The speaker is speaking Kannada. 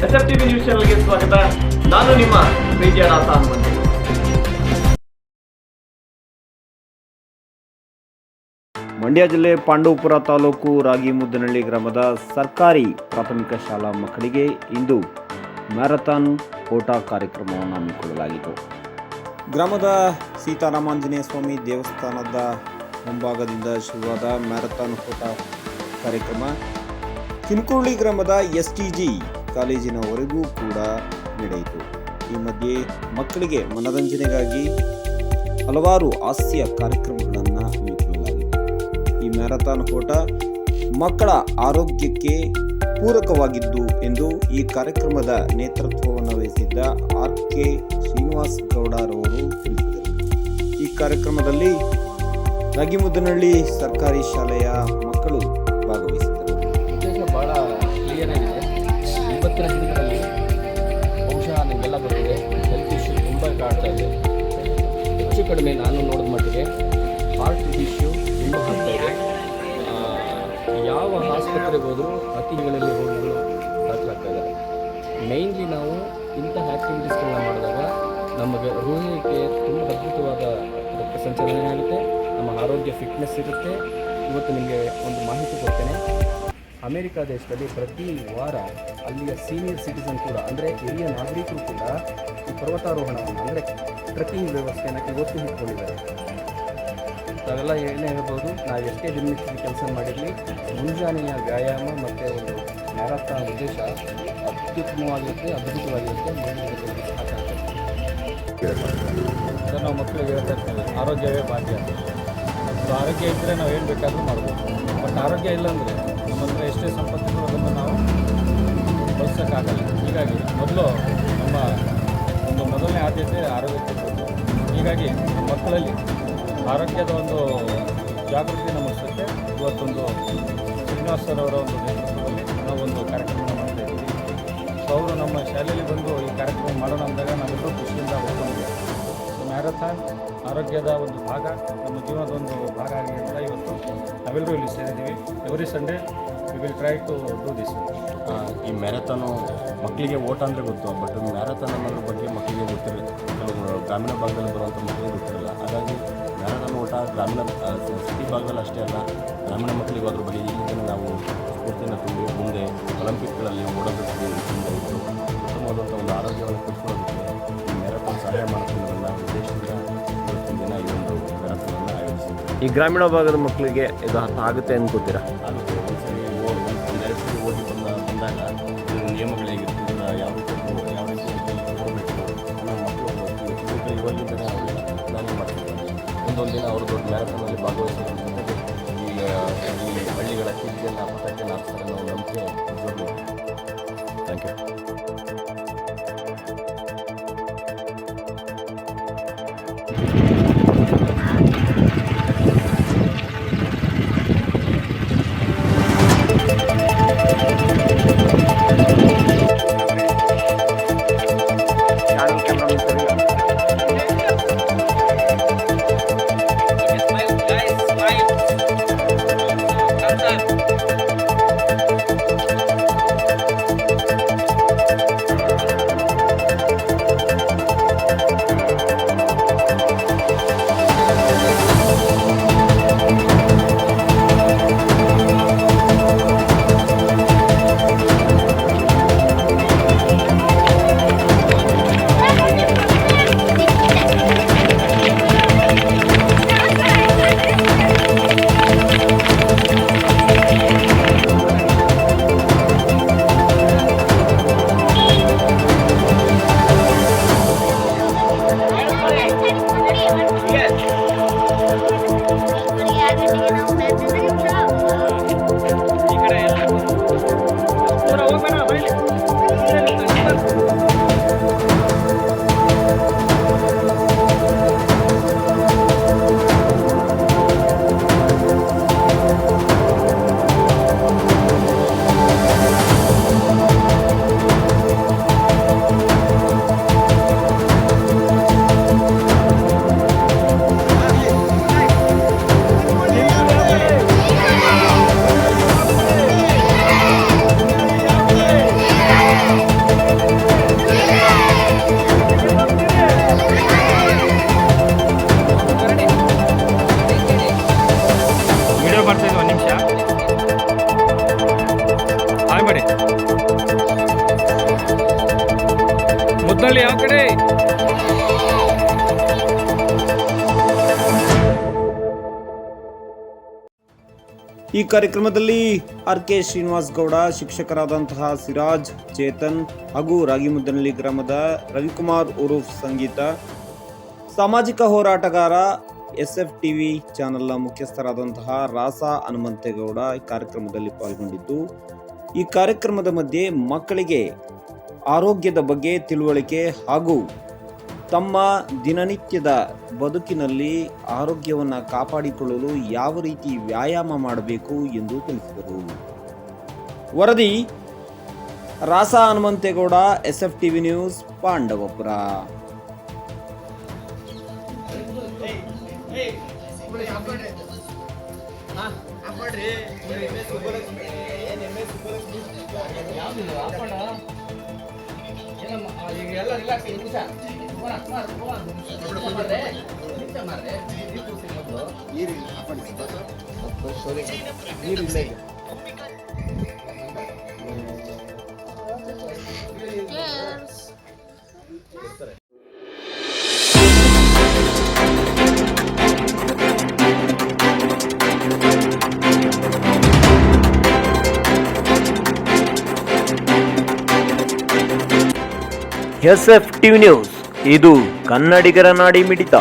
SFTV ನ್ಯೂಸ್ ಚಾನೆಲ್ಗೆ ಸ್ವಾಗತ. ನಾನು ನಿಮ್ಮ ಪ್ರೀತಿಯ ದಾಸ ಹನುಮಂತ. ಮಂಡ್ಯ ಜಿಲ್ಲೆ ಪಾಂಡವಪುರ ತಾಲೂಕು ರಾಗಿಮುದ್ದನಹಳ್ಳಿ ಗ್ರಾಮದ ಸರ್ಕಾರಿ ಪ್ರಾಥಮಿಕ ಶಾಲಾ ಮಕ್ಕಳಿಗೆ ಇಂದು ಮ್ಯಾರಥಾನ್ ಓಟ ಕಾರ್ಯಕ್ರಮವನ್ನು ಹಮ್ಮಿಕೊಳ್ಳಲಾಗಿತ್ತು. ಗ್ರಾಮದ ಸೀತಾರಾಮಾಂಜನೇಯ ಸ್ವಾಮಿ ದೇವಸ್ಥಾನದ ಮುಂಭಾಗದಿಂದ ಶುರುವಾದ ಮ್ಯಾರಥಾನ್ ಓಟ ಕಾರ್ಯಕ್ರಮ ಚಿನ್ಕುರುಳಿ ಗ್ರಾಮದ STG ಕಾಲೇಜಿನವರೆಗೂ ಕೂಡ ನಡೆಯಿತು. ಈ ಮಧ್ಯೆ ಮಕ್ಕಳಿಗೆ ಮನರಂಜನೆಗಾಗಿ ಹಲವಾರು ಹಾಸ್ಯ ಕಾರ್ಯಕ್ರಮಗಳನ್ನು ಹಮ್ಮಿಕೊಳ್ಳಲಾಗಿತ್ತು. ಈ ಮ್ಯಾರಥಾನ್ ಓಟ ಮಕ್ಕಳ ಆರೋಗ್ಯಕ್ಕೆ ಪೂರಕವಾಗಿದ್ದು ಎಂದು ಈ ಕಾರ್ಯಕ್ರಮದ ನೇತೃತ್ವವನ್ನು ವಹಿಸಿದ್ದ RK ಶ್ರೀನಿವಾಸ್ ಗೌಡರವರು ತಿಳಿಸಿದರು. ಈ ಕಾರ್ಯಕ್ರಮದಲ್ಲಿ ರಾಗಿಮುದ್ದನಹಳ್ಳಿ ಸರ್ಕಾರಿ ಶಾಲೆಯ ಮಕ್ಕಳು ಭಾಗವಹಿಸಿದರು. ಉದ್ದೇಶ ಬಹಳ ಕ್ಲಿಯರ್ ಆಗಿದೆ. ಇವತ್ತಿನ ದಿನಗಳಲ್ಲಿ ಬಹುಶಃ ನಿಮಗೆಲ್ಲ ಗೊತ್ತಿದೆ, ಹೆಲ್ತ್ ಇಶ್ಯೂ ತುಂಬ ಕಾಡ್ತಾ ಇದೆ. ಹೆಚ್ಚು ಕಡಿಮೆ ನಾನು ನೋಡಿದ ಮಟ್ಟಿಗೆ ಹಾರ್ಟ್ ಇಶ್ಯೂ ತುಂಬ ಆಗ್ತಾ ಇದೆ. ಯಾವ ಆಸ್ಪತ್ರೆಗೆ ಹೋದರೂ ಅತಿಗಳಲ್ಲಿ ರೋಗಿಗಳು ದಾಖಲಾಗ್ತಾ ಇದ್ದಾರೆ. ಮೇಯ್ನ್ಲಿ ನಾವು ಇಂತಹ ಆ್ಯಕ್ಟಿವಿಟೀಸ್ಗಳನ್ನ ಮಾಡಿದಾಗ ನಮಗೆ ಹೃದಯಕ್ಕೆ ತುಂಬ ಅದ್ಭುತವಾದ ರಕ್ತ ಸಂಚಲನೆ ಆಗುತ್ತೆ, ನಮ್ಮ ಆರೋಗ್ಯ ಫಿಟ್ನೆಸ್ ಇರುತ್ತೆ. ಇವತ್ತು ನಿಮಗೆ ಒಂದು ಮಾಹಿತಿ ಕೊಡ್ತೇನೆ. ಅಮೆರಿಕ ದೇಶದಲ್ಲಿ ಪ್ರತಿ ವಾರ ಅಲ್ಲಿಯ ಸೀನಿಯರ್ ಸಿಟಿಸನ್ ಕೂಡ, ಅಂದರೆ ಹಿರಿಯ ನಾಗರಿಕರು ಕೂಡ ಈ ಪರ್ವತಾರೋಹಣವನ್ನು ಅಂದರೆ ಟ್ರೆಕ್ಕಿಂಗ್ ವ್ಯವಸ್ಥೆಯನ್ನು ಇವತ್ತು ಇಟ್ಕೊಂಡಿದ್ದಾರೆ. ನಾವೆಲ್ಲ ಏನೇ ಹೇಳ್ಬೋದು, ನಾವು ಎಷ್ಟೇ ದಿನನಿತ್ಯದ ಕೆಲಸ ಮಾಡಿರಲಿ, ಮುಂಜಾನೆಯ ವ್ಯಾಯಾಮ ಮತ್ತು ಒಂದು ಮ್ಯಾರಥಾನ್ ಉದ್ದೇಶ ಅತ್ಯುತ್ತಮವಾಗಿರುತ್ತೆ, ಅದ್ಭುತವಾಗಿರುತ್ತೆ. ಸರ್, ನಾವು ಮಕ್ಕಳಿಗೆ ಹೇಳ್ತಾ ಇರ್ತೀವಿ, ಆರೋಗ್ಯವೇ ಭಾಗ್ಯ. ಮತ್ತು ಆರೋಗ್ಯ ಇದ್ದರೆ ನಾವು ಏನು ಬೇಕಾದರೂ ಮಾಡ್ಬೋದು. ಬಟ್ ಆರೋಗ್ಯ ಇಲ್ಲಾಂದರೆ ನಮ್ಮ ಹತ್ರ ಎಷ್ಟೇ ಸಂಪತ್ತಿದ್ರು ಅದನ್ನು ನಾವು ಬಳಸೋಕ್ಕಾಗಲ್ಲ. ಹೀಗಾಗಿ ಮೊದಲು ನಮ್ಮ ಒಂದು ಮೊದಲನೇ ಆದ್ಯತೆ ಆರೋಗ್ಯಕ್ಕೆ ಕೊಡಬೇಕು. ಹೀಗಾಗಿ ನಮ್ಮ ಮಕ್ಕಳಲ್ಲಿ ಆರೋಗ್ಯದ ಒಂದು ಜಾಗೃತಿ ಮೂಡಿಸೋಕ್ಕೆ ಇವತ್ತೊಂದು ಶ್ರೀನಿವಾಸ್ ಸರ್ ಅವರ ಒಂದು ನೇತೃತ್ವದಲ್ಲಿ ನಾವೊಂದು ಕಾರ್ಯಕ್ರಮ ಮಾಡ್ತಾ ಇದ್ದೀವಿ. ಸೊ ಅವರು ನಮ್ಮ ಶಾಲೆಯಲ್ಲಿ ಬಂದು ಈ ಕಾರ್ಯಕ್ರಮ ಮಾಡೋಣ ಅಂದಾಗ ನಾವೆಲ್ಲರೂ ಖುಷಿಯಿಂದ ಹೋಗ್ತೀವಿ. ಮ್ಯಾರಥಾನ್ ಆರೋಗ್ಯದ ಒಂದು ಭಾಗ, ನಮ್ಮ ಜೀವನದ ಒಂದು ಭಾಗ ಆಗಿರೋದ್ರಿಂದ ಇವತ್ತು ನಾವೆಲ್ಲರೂ ಇಲ್ಲಿ ಸೇರಿದ್ದೀವಿ. Every Sunday we will try to do this. ಈ ಮ್ಯಾರಥಾನು ಮಕ್ಕಳಿಗೆ ಓಟ ಅಂದರೆ ಗೊತ್ತು, ಬಟ್ ಮ್ಯಾರಥಾನ್ ಅನ್ನೋದ್ರ ಬಗ್ಗೆ ಮಕ್ಕಳಿಗೆ ಗೊತ್ತಿರಲ್ಲ. ಕೆಲವು ಗ್ರಾಮೀಣ ಭಾಗದಲ್ಲಿ ಬರುವಂಥ ಮಕ್ಕಳಿಗೆ ಗೊತ್ತಿರಲ್ಲ. ಹಾಗಾಗಿ ಮ್ಯಾರಥಾನ್ ಓಟ ಗ್ರಾಮೀಣ ಸಿಟಿ ಭಾಗದಲ್ಲಿ ಅಷ್ಟೇ ಅಲ್ಲ, ಗ್ರಾಮೀಣ ಮಕ್ಕಳಿಗೂ ಅದ್ರ ಬಗ್ಗೆ ಈಗಿನ ನಾವು ಸ್ಫೂರ್ತಿಯನ್ನು ತುಂಬಿ ಮುಂದೆ ಒಲಿಂಪಿಕ್ಗಳಲ್ಲಿ ಓಡೋದಕ್ಕೆ ಉತ್ತಮವಾದಂಥ ಒಂದು ಆರೋಗ್ಯವನ್ನು ಕಟ್ಕೊಳ್ಳೋದಕ್ಕೆ ಈ ಮ್ಯಾರಥಾನ್ ಸಹಾಯ ಮಾಡ್ಕೊಳ್ಳೋದಲ್ಲ ಉದ್ದೇಶದಿಂದ ಇವತ್ತಿನ ದಿನ ಈ ಒಂದು ಮ್ಯಾರಥಾನನ್ನು ಆಯೋಜಿಸಿದ್ದಾರೆ. ಈ ಗ್ರಾಮೀಣ ಭಾಗದ ಮಕ್ಕಳಿಗೆ ಇದು ಆಗುತ್ತೆ ಅನ್ಕೋತೀರಾ? ಆಗುತ್ತೆ. ಒಂದ್ಸರಿ ಒಂದೆರಡು ಸರಿ ಓದಿ ಬಂದಾಗ ನಿಯಮಗಳೇಗಿರ್ತದೆ, ಯಾವ ರೀತಿ ಹೋಗಬೇಕು ನಮ್ಮ ಮಕ್ಕಳು ಇವಾಗಿಂದಲೇ ಅವರಿಗೆ ಪ್ಲಾನಿಂಗ್ ಮಾಡ್ತಿದ್ದಾರೆ. ಒಂದೊಂದು ದಿನ ಅವರು ದೊಡ್ಡ ಮ್ಯಾರಥಾನಲ್ಲಿ ಭಾಗವಹಿಸೋದ್ರಿಂದ ಈ ಹಳ್ಳಿಗಳ ಕಿಡಿಗೆಲ್ಲ ಪಟಾಕಿಯನ್ನು ಹಾಕ್ತಾರೆ ಅನ್ನೋ ನಂಬಿಕೆ ನಿಜವಾಗ್ಲೂ. Thank you. ಮುದ್ದಳ್ಳಿ ಯಾವ ಕಡೆ? ಈ ಕಾರ್ಯಕ್ರಮದಲ್ಲಿ RK ಶ್ರೀನಿವಾಸ್ ಗೌಡ, ಶಿಕ್ಷಕರಾದಂತಹ ಸಿರಾಜ್, ಚೇತನ್ ಹಾಗೂ ರಾಗಿಮುದ್ದನಹಳ್ಳಿ ಗ್ರಾಮದ ರವಿಕುಮಾರ್ ಉರುಫ್ ಸಂಗೀತ, ಸಾಮಾಜಿಕ ಹೋರಾಟಗಾರ SF TV ಚಾನೆಲ್ನ ಮುಖ್ಯಸ್ಥರಾದಂತಹ ರಾಸಾ ಹನುಮಂತೇಗೌಡ ಈ ಕಾರ್ಯಕ್ರಮದಲ್ಲಿ ಪಾಲ್ಗೊಂಡಿದ್ದು, ಈ ಕಾರ್ಯಕ್ರಮದ ಮಧ್ಯೆ ಮಕ್ಕಳಿಗೆ ಆರೋಗ್ಯದ ಬಗ್ಗೆ ತಿಳುವಳಿಕೆ ಹಾಗೂ ತಮ್ಮ ದಿನನಿತ್ಯದ ಬದುಕಿನಲ್ಲಿ ಆರೋಗ್ಯವನ್ನು ಕಾಪಾಡಿಕೊಳ್ಳಲು ಯಾವ ರೀತಿ ವ್ಯಾಯಾಮ ಮಾಡಬೇಕು ಎಂದು ತಿಳಿಸಿದರು. ವರದಿ ರಾಸಾ Hanumanthegowda, SF TV news, Pandavapura. SF TV news, ಇದು ಕನ್ನಡಿಗರ ನಾಡಿ ಮಿಡಿತ.